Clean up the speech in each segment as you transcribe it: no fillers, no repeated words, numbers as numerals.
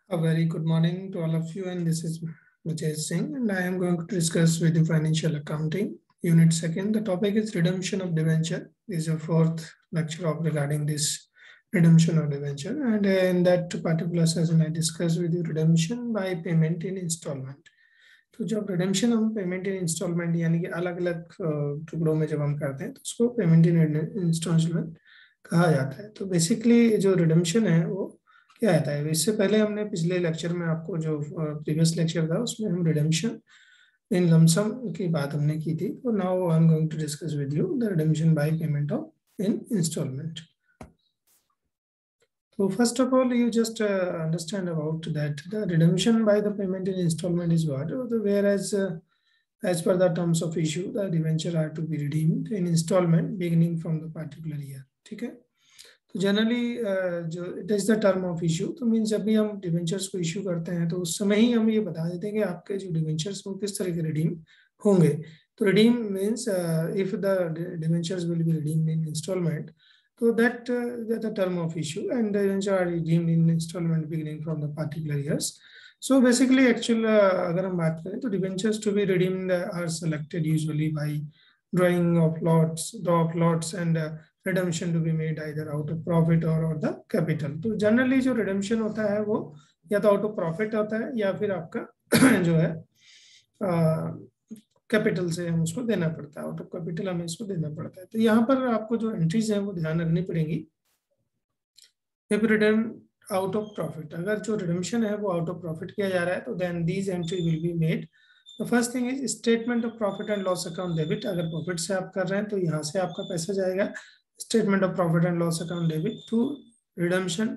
A very good morning to all of you, and this is Vijay Singh, and I am going to discuss with you financial accounting, unit second. The topic is redemption of debenture. This is a fourth lecture of regarding this redemption of debenture, and in that particular session, I discuss with you redemption by payment in installment. तो जब redemption हम payment in installment यानी कि अलग अलग टुकड़ों में जब हम करते हैं तो उसको payment in installment कहा जाता है. तो बेसिकली जो redemption है वो क्या आता है. इससे पहले हमने पिछले लेक्चर में आपको जो प्रीवियस लेक्चर था उसमें हम रिडेम्पशन इन लमसम की बात हमने की थी. तो now I am going to discuss with you the redemption by payment of in installment. So first of all, you just understand about that the redemption by the payment in installment is what? Whereas as per the terms of issue, the debenture are to be redeemed in installment beginning from the particular year. ठीक है. तो generally जो it is the term of issue, तो means जब भी हम debentures को issue करते हैं तो उस समय ही हम ये बता देते हैं कि आपके जो डिवेंचर्स वो किस तरह के रिडीम होंगे. तो redeem means if the debentures will be redeemed in instalment, तो that the term of issue and the debenture are redeemed in instalment beginning from the particular years. So basically actual अगर हम बात करें तो debentures to be redeemed are selected usually by drawing of lots, draw of lots and redemption to be made either out of profit or the capital. तो generally जो redemption होता है वो या तो आउट ऑफ प्रॉफिट होता है या फिर आपका जो है कैपिटल से हम उसको देना पड़ता है, आउट ऑफ कैपिटल हमें इसको देना पड़ता है. तो यहाँ पर आपको जो एंट्रीज हैं वो ध्यान रखनी पड़ेगी. इफ रिडेम आउट ऑफ प्रॉफिट, अगर जो रिडेम्पशन है वो आउट ऑफ प्रॉफिट किया जा रहा है तो then these entry will be made. The first thing is statement of profit and loss account debit. अगर प्रॉफिट से आप कर रहे हैं तो यहाँ से आपका पैसा जाएगा statement of profit and loss account debit to redemption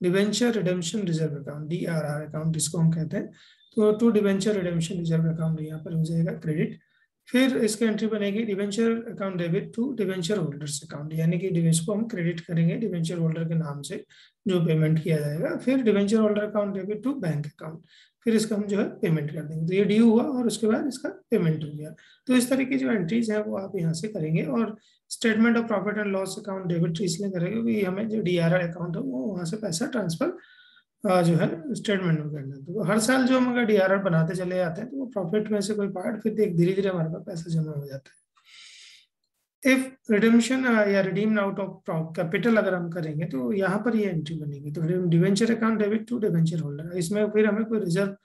debenture redemption reserve account, DRR account जिसको हम कहते हैं. तो to debenture redemption reserve account यहाँ पर हो जाएगा क्रेडिट. फिर इसकी एंट्री बनेगी debenture account debit to debenture holders account, यानी कि डिवेंचर को हम क्रेडिट करेंगे डिवेंचर होल्डर के नाम से जो पेमेंट किया जाएगा. फिर debenture holder account debit to bank account, फिर इसका हम जो है पेमेंट कर देंगे. तो ये ड्यू हुआ और उसके बाद इसका पेमेंट हो गया. तो इस तरह की जो एंट्रीज है वो आप यहाँ से करेंगे. और statement of profit and loss account debit इसलिए करेंगे क्योंकि हमें जो DRR अकाउंट है वो वहाँ से पैसा ट्रांसफर जो है स्टेटमेंट में करना है. तो हर साल जो हम अगर DRR बनाते चले जाते हैं तो वो प्रॉफिट में से कोई पार्ट फिर धीरे धीरे हमारे पास पैसा जमा हो जाता है. इफ रिडेम्पशन या रिडीम आउट ऑफ कैपिटल अगर हम करेंगे तो यहाँ पर ये एंट्री बनेगी. तो debenture account debit to debenture holder, इसमें फिर हमें कोई रिजर्व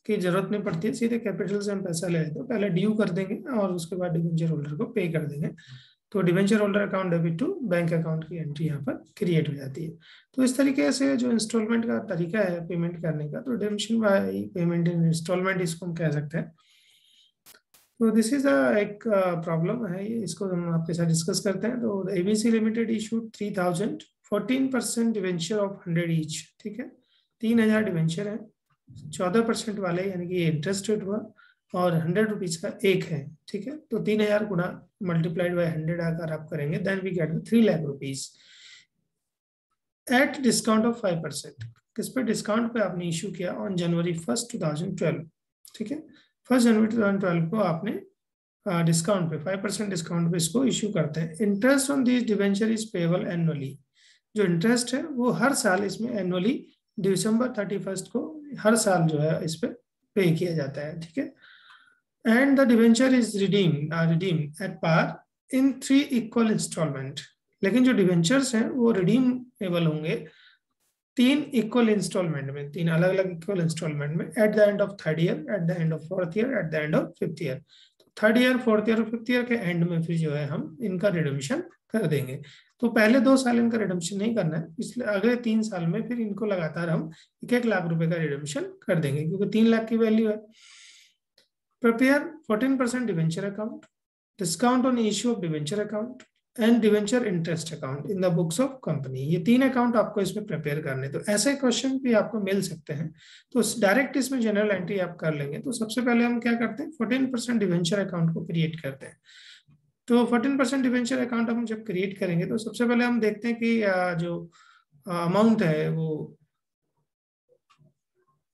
की जरूरत नहीं पड़ती है, सीधे कैपिटल से हम पैसा ले लेते हैं. पहले ड्यू कर देंगे और उसके बाद डिवेंचर होल्डर को पे कर देंगे. तो debenture holder account debit to bank account की एंट्री यहाँ पर क्रिएट हो जाती है. तो इस तरीके से जो इंस्टॉलमेंट का तरीका है पेमेंट करने का, तो redemption by payment in installment इसको हम कह सकते हैं. तो दिस इज एक प्रॉब्लम है, इसको हम आपके साथ डिस्कस करते हैं. तो ABC limited issued 3000 14% debenture of 100 each. ठीक है, 3000 डिवेंचर है, 14% वाले यानी कि इंटरेस्ट रेट हुआ और 100 रुपीज का एक है. ठीक है, तो 3000 गुना मल्टीप्लाइड बाय 100 अगर आप करेंगे then we get 3 lakh rupees at discount of 5%. किस पे डिस्काउंट पे आपने इशू किया? On January 1 2012. ठीक है, 1 जनवरी 2012 को आपने डिस्काउंट पे 5% डिस्काउंट पे इसको इशू करते हैं. Interest on this debenture is payable annually. जो इंटरेस्ट है वो हर साल इसमें एनुअली December 31 को हर साल जो है इस पे पे किया जाता है. ठीक है, and the debenture is redeem at par in 3 equal installment. लेकिन जो डिवेंचर्स हैं वो रिडीमेबल होंगे 3 इक्वल इंस्टॉलमेंट में, 3 अलग अलग इक्वल इंस्टॉलमेंट में. At the end of 3rd year, at the end of 4th year, at the end of 5th year. 3rd year, 4th year और 5th ईयर के एंड में फिर जो है हम इनका रिडेम्पशन कर देंगे. तो पहले 2 साल इनका रिडेम्पशन नहीं करना है, इसलिए अगले 3 साल में फिर इनको लगातार हम 1-1 लाख रुपए का रिडेम्पशन कर देंगे क्योंकि 3 लाख की वैल्यू है. Prepare 14% debenture account, discount on issue of debenture account and debenture interest account in the books of company. ये 3 अकाउंट आपको इसमें प्रिपेयर करने. तो ऐसे क्वेश्चन भी आपको मिल सकते हैं, तो डायरेक्ट इसमें जनरल एंट्री आप कर लेंगे. तो सबसे पहले हम क्या करते हैं, 14% डिवेंचर अकाउंट को क्रिएट करते हैं. तो 14% डिवेंचर अकाउंट हम जब क्रिएट करेंगे तो सबसे पहले हम देखते हैं कि जो अमाउंट है वो,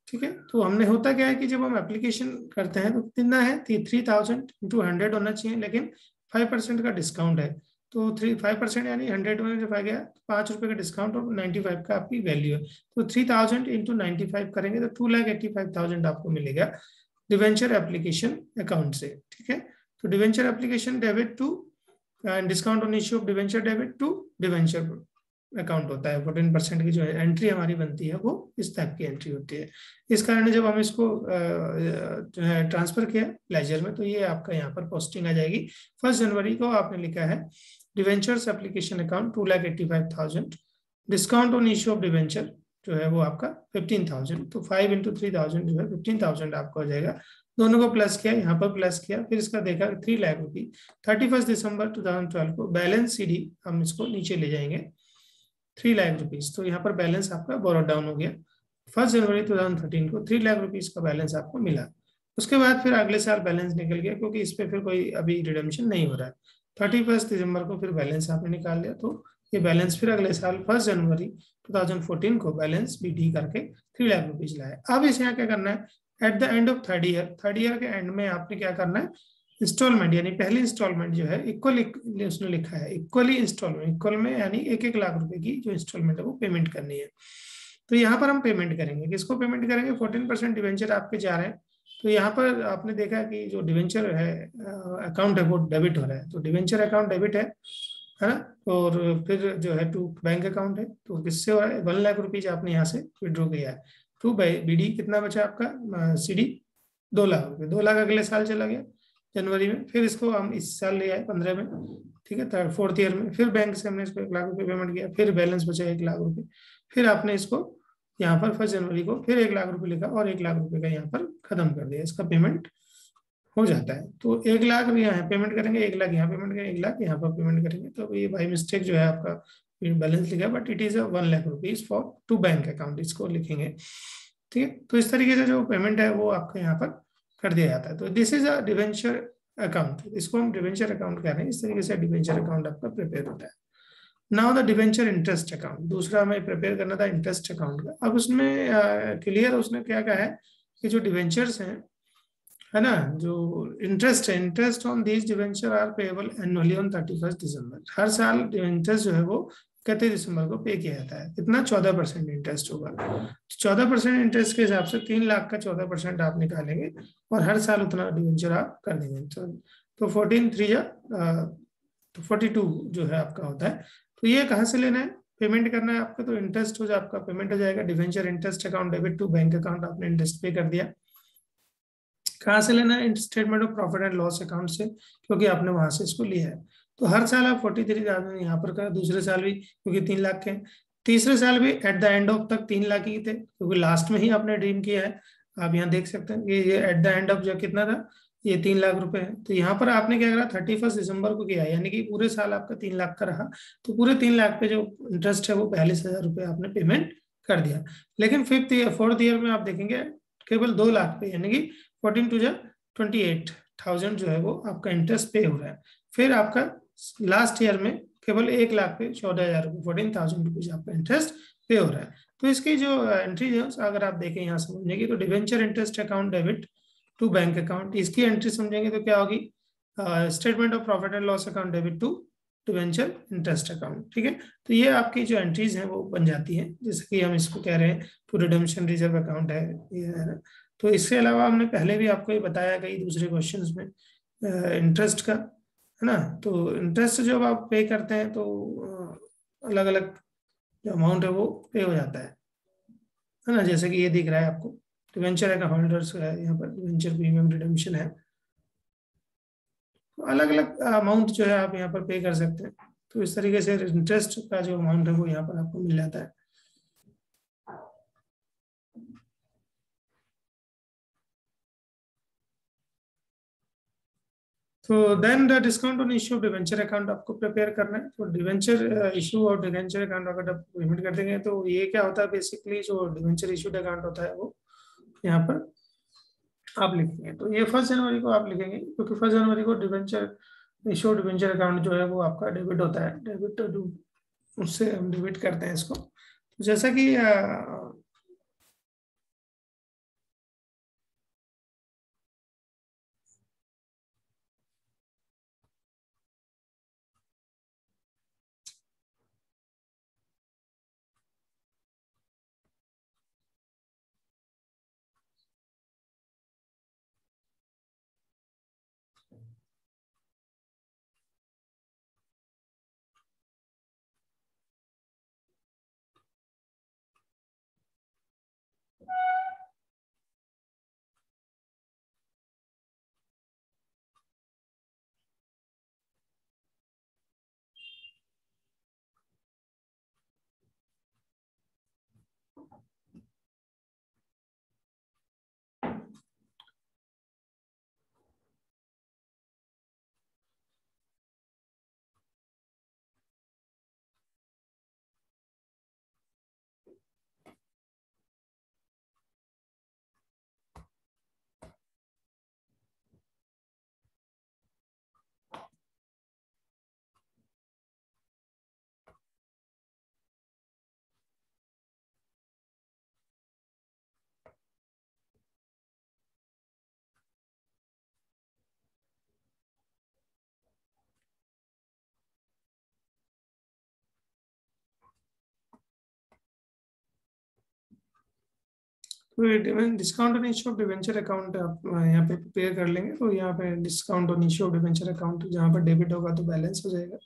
ठीक है, तो हमने होता क्या है कि जब हम एप्लीकेशन करते हैं तो कितना है 3000 × 100 होना चाहिए, लेकिन 5% का डिस्काउंट है तो 5% यानी 100 में जब आ गया 5 रुपये का डिस्काउंट और 95 का आपकी वैल्यू है, तो 3000 इंटू 95 करेंगे तो 2,85,000 आपको मिलेगा डिवेंचर एप्लीकेशन अकाउंट से। ठीक है, तो debenture application debit to discount on issue of debenture debit to debenture account होता है। 14% की जो है एंट्री हमारी बनती है वो इस टाइप की एंट्री होती है। इस कारण जब हम इसको जो है ट्रांसफर किया लेजर में, तो ये आपका यहाँ पर पोस्टिंग आ जाएगी। 1 जनवरी को आपने लिखा है debentures application account 2,85,000, discount on issue of debenture जो है वो आपका 15,000, तो 5 इंटू 3,000 जो है 15,000 आपका हो जाएगा। दोनों को प्लस किया, यहाँ पर प्लस किया, फिर इसका देखा 3 लाख रुपये 31 दिसंबर 2012 को बैलेंस CD हम इसको नीचे ले जाएंगे 3 लाख रुपीज, तो यहाँ पर बैलेंस आपका बोरो डाउन हो गया। 1 जनवरी 2013 को 3 लाख रुपीज का बैलेंस आपको मिला। उसके बाद फिर अगले साल बैलेंस निकल गया, क्योंकि इस पर फिर कोई अभी रिडम्शन नहीं हो रहा है। 31 दिसंबर को फिर बैलेंस आपने निकाल लिया, तो ये बैलेंस फिर अगले साल 1 जनवरी 2014 को बैलेंस BD करके 3 लाख रुपीज लाया। अब इसे यहाँ क्या करना है, at the end of third year के एंड में आपने क्या करना है, इंस्टॉलमेंट यानी पहली इंस्टॉलमेंट जो है इक्वली, उसने लिखा है इक्वली इंस्टॉलमेंट, इक्वल में यानी 1-1 लाख रुपए की जो इंस्टॉलमेंट है वो पेमेंट करनी है। तो यहाँ पर हम पेमेंट करेंगे, किसको पेमेंट करेंगे, 14% डिवेंचर आपके जा रहे हैं। तो यहाँ पर आपने देखा कि जो डिवेंचर है अकाउंट है वो डेबिट हो रहा है, तो डिवेंचर अकाउंट डेबिट है ना। और फिर जो है टू बैंक अकाउंट है, तो किससे हो रहा है, 1 लाख रुपीज आपने यहाँ से विड्रॉ किया है। टू BD कितना बचा आपका, CD 2 लाख रुपये, 2 लाख अगले साल चला गया जनवरी में, फिर इसको हम इस साल ले आए 15 में। ठीक है, 4th ईयर में फिर बैंक से हमने इसको 1 लाख रुपए पेमेंट किया, फिर बैलेंस बचा 1 लाख रुपए, फिर आपने इसको यहाँ पर 1 जनवरी को फिर 1 लाख रुपए लिखा और 1 लाख रुपए का यहाँ पर खत्म कर दिया, इसका पेमेंट हो जाता है। तो 1 लाख यहाँ पेमेंट करेंगे, 1 लाख यहाँ पेमेंट करेंगे, 1 लाख यहाँ पर पेमेंट करेंगे। तो ये बाई मिस्टेक जो है आपका बैलेंस लिखा, but it is 1 lakh rupees for to bank account, इसको लिखेंगे। ठीक है, तो इस तरीके से जो पेमेंट है वो आपका यहाँ पर कर दिया जाता है। तो this is a debenture account, इसको हम डिवेंचर अकाउंट कह रहे हैं। इस तरीके से डिवेंचर अकाउंट आपका प्रिपेयर होता है। Now the debenture interest account, दूसरा हमें प्रिपेयर करना था इंटरेस्ट अकाउंट का। अब उसमें क्लियर उसने क्या कहा है कि जो डिवेंचर्स हैं है ना, जो इंटरेस्ट है, interest on these debenture are payable annually on 31 December. हर साल इंटरेस्ट जो है वो 31 दिसंबर को पे किया जाता है। कितना, 14% इंटरेस्ट होगा। 14% इंटरेस्ट के हिसाब से 3 लाख का 14% आप निकालेंगे और हर साल उतना डिवेंचर आप कर देंगे। तो 14 3 या तो 42 जो है आपका होता है। तो ये कहाँ से लेना है, पेमेंट करना है आपका, तो इंटरेस्ट हो जाए, आपका पेमेंट हो जाएगा debenture interest account debit to bank account, आपने इंटरेस्ट पे कर दिया। कहाँ से लेना है, statement of profit and loss account से, क्योंकि आपने वहां से इसको लिया है। तो हर साल आप 43,000 यहाँ पर करें, दूसरे साल भी क्योंकि 3 लाख के, तीसरे साल भी एट द एंड ऑफ तक 3 लाख ही थे, क्योंकि लास्ट में ही आपने ड्रीम किया है। आप यहाँ देख सकते हैं कि ये एट द एंड ऑफ जो कितना था, ये 3 लाख रुपए है। तो यहाँ पर आपने क्या करा, 31 दिसंबर को किया, यानी कि पूरे साल आपका 3 लाख का रहा। तो पूरे 3 लाख पे जो इंटरेस्ट है वो 42,000 रुपये आपने पेमेंट कर दिया। लेकिन 4th ईयर में आप देखेंगे केवल 2 लाख पे, यानी कि 14 टू 28,000 जो है वो आपका इंटरेस्ट पे हो रहा है। फिर आपका लास्ट ईयर में केवल 1 लाख पे 14,000 रुपये, 14,000 रुपीज आपका इंटरेस्ट पे हो रहा है। तो इसकी जो एंट्री है अगर आप देखें यहाँ समझने की, तो debenture interest account debit to bank account, इसकी एंट्री समझेंगे तो क्या होगी, statement of profit and loss account debit to debenture interest account. ठीक है, तो ये आपकी जो एंट्रीज हैं वो बन जाती हैं, जैसे कि हम इसको कह रहे हैं टू रिडेम्पशन रिजर्व अकाउंट है ये है ना। तो इसके अलावा हमने पहले भी आपको ये बताया कई दूसरे क्वेश्चंस में इंटरेस्ट का, है ना। तो इंटरेस्ट जब आप पे करते हैं तो अलग अलग जो अमाउंट है वो पे हो जाता है ना। जैसे कि ये दिख रहा है आपको, डिवेंचर का होल्डर्स है, यहाँ पर डिवेंचर प्रीमियम रिडेम्पशन है, तो अलग अलग अमाउंट जो है आप यहाँ पर पे कर सकते हैं। तो इस तरीके से इंटरेस्ट का जो अमाउंट है वो यहाँ पर आपको मिल जाता है। तो then the discount on issue of debenture account आपको प्रिपेयर करना है। तो डिवेंचर इशू और डिवेंचर अकाउंट अगर आप पेमेंट कर देंगे तो ये क्या होता है, बेसिकली जो डिवेंचर इशूड अकाउंट होता है वो यहाँ पर आप लिखेंगे। तो ये 1 जनवरी को आप लिखेंगे, क्योंकि 1 जनवरी को डिवेंचर इशू डिवेंचर अकाउंट जो है वो आपका डेबिट होता है, डेबिट टू, उससे हम डेबिट करते हैं इसको। तो जैसा कि तो discount on issue of debenture account आप यहाँ पे प्रिपेयर कर लेंगे। तो यहाँ पे discount on issue of debenture account जहाँ पर डेबिट होगा तो बैलेंस हो जाएगा।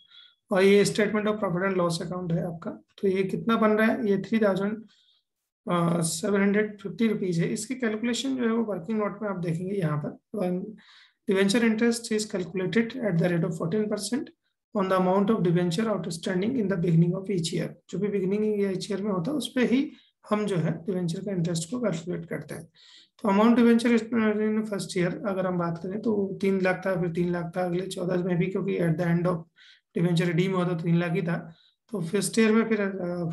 और ये statement of profit and loss account है आपका। तो ये कितना बन रहा है, ये 3750 है। इसकी कैलकुलेशन जो है वो वर्किंग नोट में आप देखेंगे यहाँ पर। Debenture interest is calculated at the rate of 14% on the amount of debenture outstanding in the beginning of each year. जो भी बिगिनिंग ईच ईयर में होता है उस पर ही हम जो है डिवेंचर का इंटरेस्ट को कैलकुलेट करते हैं। तो amount debenture in first year अगर हम बात करें तो 3 लाख था, फिर 3 लाख था अगले 14 में भी, क्योंकि at the end of debenture redeem हुआ तो 3 लाख ही था। तो फर्स्ट ईयर में, फिर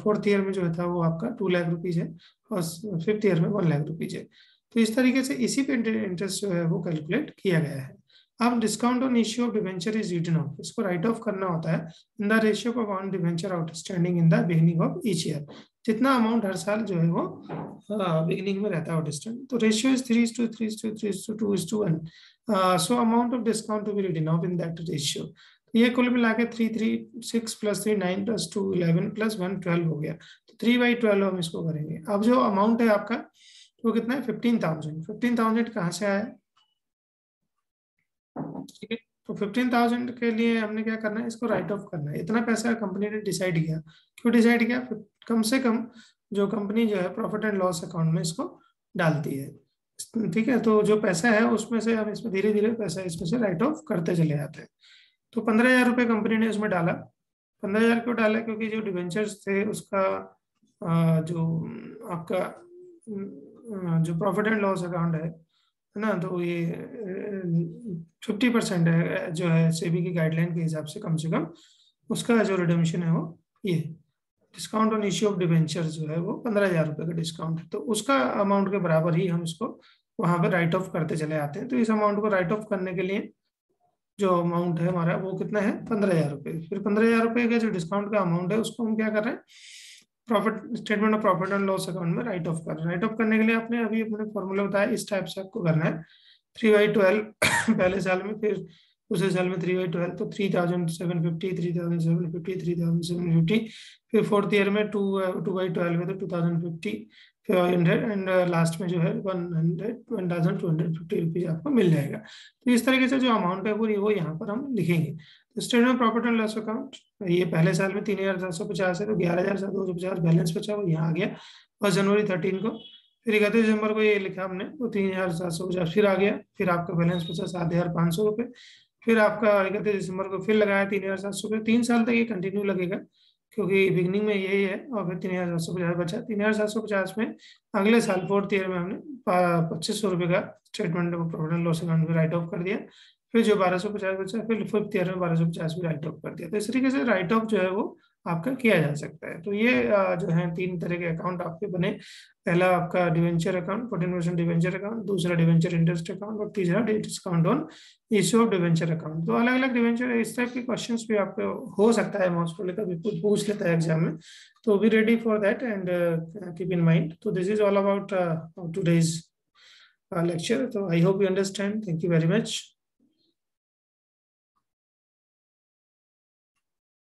फोर्थ ईयर में जो था वो आपका 2 लाख रुपीज है, और फिफ्थ ईयर में 1 लाख रुपीज है। तो इस तरीके से इसी पे इंटरेस्ट जो है वो कैलकुलेट किया गया है। अब discount on issue of debenture is written off, इसको राइट ऑफ करना होता है in the ratio of amount debenture outstanding in the beginning of each year. जितना अमाउंट हर साल जो है वो बिगिनिंग में रहता है आउटस्टैंडिंग। तो ratio is 3:3:3:2:1। So amount of discount to be written off in that ratio. ये कुल मिला के 3:3:6 + 3 9 + 2 11 + 1 12 हो गया। तो 3/12 हम इसको करेंगे। अब जो अमाउंट है आपका वो कितना है, 15,000। 15,000 कहाँ से आया, ठीक है। तो 15,000 के लिए हमने क्या करना है, इसको राइट ऑफ करना है। इतना पैसा कंपनी ने डिसाइड किया, क्यों डिसाइड किया, कम से कम जो कंपनी जो है प्रॉफिट एंड लॉस अकाउंट में इसको डालती है, ठीक है। तो जो पैसा है उसमें से हम इसमें धीरे धीरे पैसा इसमें से राइट ऑफ करते चले जाते हैं। तो 15,000 रुपये कंपनी ने उसमें डाला। 15,000 क्यों डाला, क्योंकि जो डिवेंचर्स थे उसका जो आपका जो प्रॉफिट एंड लॉस अकाउंट है ना, तो ये 50% है जो है सेबी की गाइडलाइन के हिसाब से कम उसका जो रिडेम्पशन है वो ये discount on issue of debenture जो है वो 15,000 रुपये का डिस्काउंट है। तो उसका अमाउंट के बराबर ही हम इसको वहां पर राइट ऑफ करते चले आते हैं। तो इस अमाउंट को राइट ऑफ करने के लिए जो अमाउंट है हमारा वो कितना है, 15,000 रुपये। फिर 15,000 रुपये का जो डिस्काउंट का अमाउंट है उसको हम क्या कर रहे हैं, profit statement of profit and loss account में राइट ऑफ कर रहे हैं। राइट ऑफ करने के लिए आपने अभी अपने फॉर्मूला बताया, इस टाइप से आपको करना है। 3/12 पहले साल में, फिर दूसरे साल में 3/12, तो 3,750 3,750 3,750। फिर फोर्थ ईयर में 2/12 है तो 2,050 फिर 100 एंड लास्ट में जो है 1,250 रुपीज आपको मिल जाएगा। तो इस तरीके से जो अमाउंट है वो यहाँ पर हम लिखेंगे। तो statement profit and loss account, ये पहले साल में 3,750 है तो 11,250 बैलेंस बचा वो यहाँ आ गया 1 जनवरी 13 को। फिर 31 दिसंबर को ये लिखा हमने तो 3,750 फिर आ गया। फिर आपका बैलेंस बचा 7,500 रुपये। फिर आपका 31 दिसंबर को फिर लगाया 3,700 रुपये। 3 साल तक ये कंटिन्यू लगेगा, क्योंकि बिगनिंग में यही है। और फिर 3,750 बचा। 3,750 में अगले साल फोर्थ ईयर में हमने 2,500 रुपये का statement of profit and loss account में राइट ऑफ कर दिया। फिर जो 1,250 बचा, फिर फिफ्थ ईयर में 1,250 भी राइट ऑफ कर दिया। तो इस तरीके से राइट ऑफ जो है वो आपका किया जा सकता है। तो ये जो है 3 तरह के अकाउंट आपके बने। पहला आपका डिवेंचर अकाउंट 14% डिवेंचर अकाउंट, दूसरा डिवेंचर इंटरेस्ट अकाउंट, और तीसरा discount on issue of debenture account. तो अलग अलग डिवेंचर इस टाइप के क्वेश्चंस भी आपको हो सकता है, मोस्ट प्रोबेबली कभी पूछ लेता है एग्जाम में। तो be ready for that and keep in mind. तो this is all about today's lecture. So I hope you understand. Thank you very much.